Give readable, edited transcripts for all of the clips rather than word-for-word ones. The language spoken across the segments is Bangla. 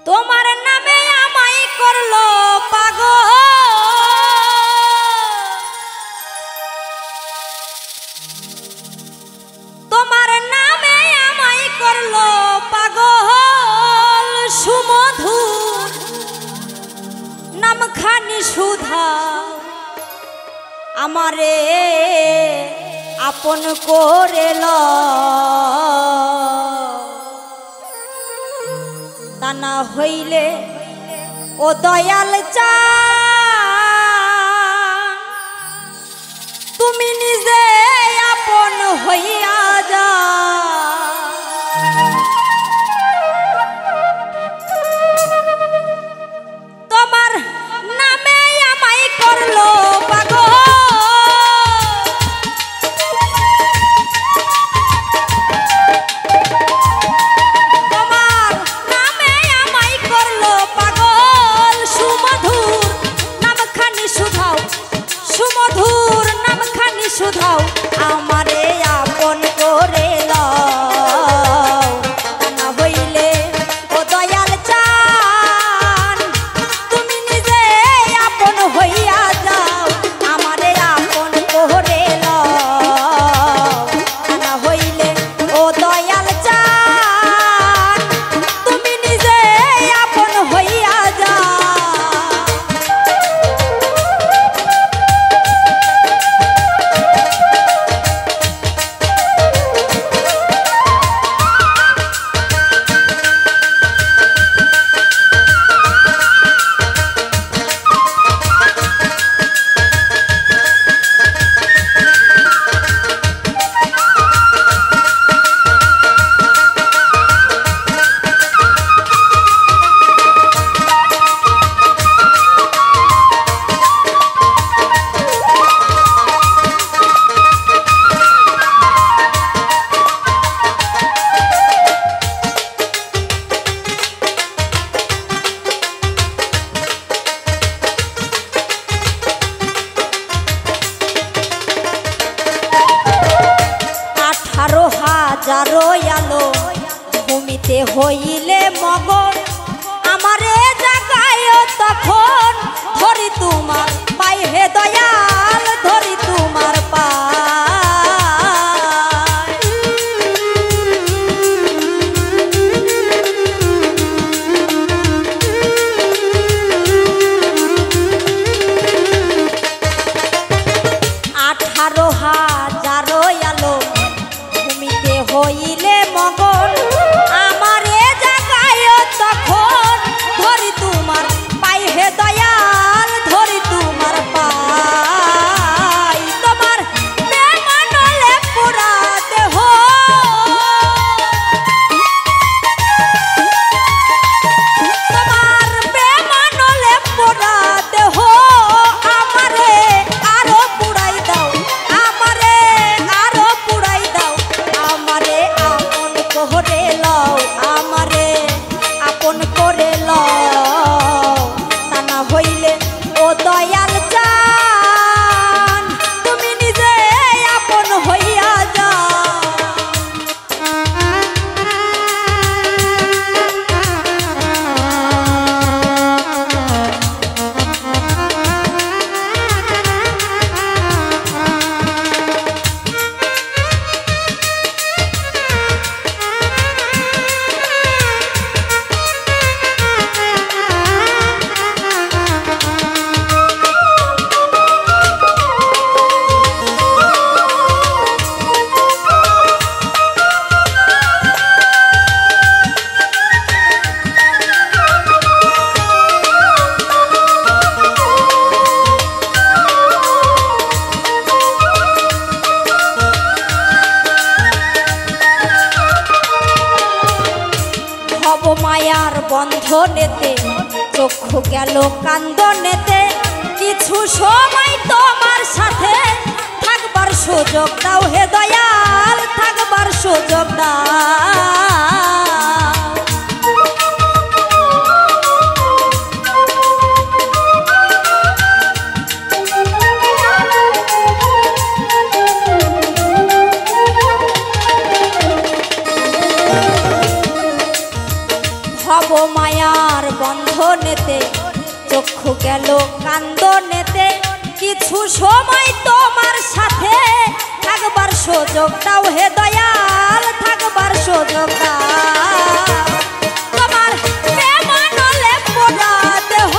তোমার নামে আমায় করলো পাগল, তোমার নামে আমায় করলো পাগল। সুমধুর নামখানি সুধা আমারে আপন করে তা না হইলে ও দয়াল চা তুমি নিজে আপন হইয়া যা। তোমার নামে আমায় করলো পাগল, শুধাও আমারে আপন করে লও না হইলে ও দয়াল চান তুমি নিজে আপন হইয়া যাও। আমারে আপন করে লও না হইলে ও দয়াল চান তুমি নিজে আপন হইয়া যাও। হাজারো আলো ভূমিতে হইলে মগন আমারে জাগায় তখন ধরি তোমার পাই হে দয়াল ধরি তোমার পাই। আঠারো হাজারো আলো হইলে মগন আমারে জাগায় তখন ধরি তোমার পাই হে দয়াল ধরি তোমার পাই। তোমার বেমানলে পুরা দেহ তোমার বেমানলে পুরা দেহ আমারে আরো পুরাই দাও আমারে আরো পুরাই দাও। আমারে আপন করে লও আমারে আপন করে লও তা না হইলে ও দয়াল চান তুমি নিজে আপন হইয়া যাও। মায়ার বন্ধনেতে চক্ষু গেল কান্দনেতে কিছু সময় তোমার সাথে থাকবার সুযোগ দাও হে দয়াল থাকবার সুযোগ দাও। ভব মায়ার বাঁধনেতে চক্ষু গেল কান্দনেতে কিছু সময় তোমার সাথে থাকবার সুযোগ দাও হে দয়াল থাকবার সুযোগ দাও তোমার প্রেমানলে পোড়া দেহ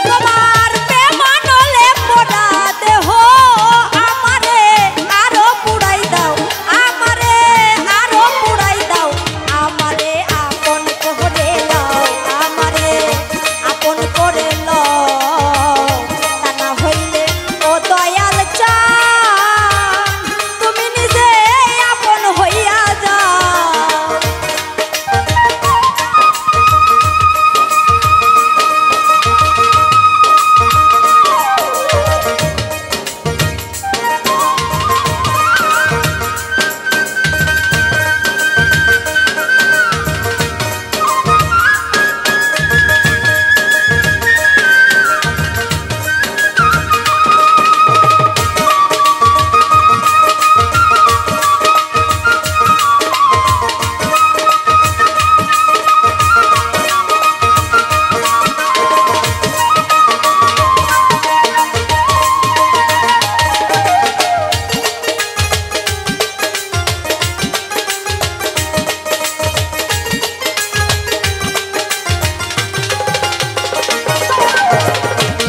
তোমার প্রেমানলে পোড়া দেহ আমারে আরো পুড়াই দাও আমারে আরো পুড়াই দাও আমারে আপন করে লও আমারে আপন করে লও তা না হইলে ও দয়াল চান তুমি নিজে আপন হইয়া যাও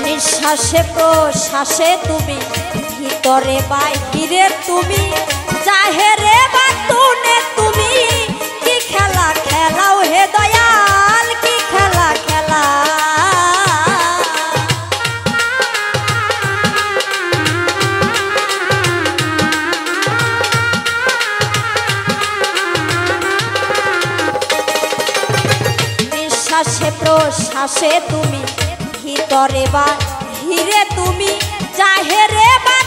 নিঃশ্বাসে প্রশ্বাসে তুমি ভিতরে বাহিরে তুমি জাহেরে বাতুনে তুমি কি খেলা খেলাও হে দয়াল কি খেলা খেলা নিঃশ্বাসে প্রশ্বাসে তুমি ভিতরে বাহিরে তুমি জাহেরে বা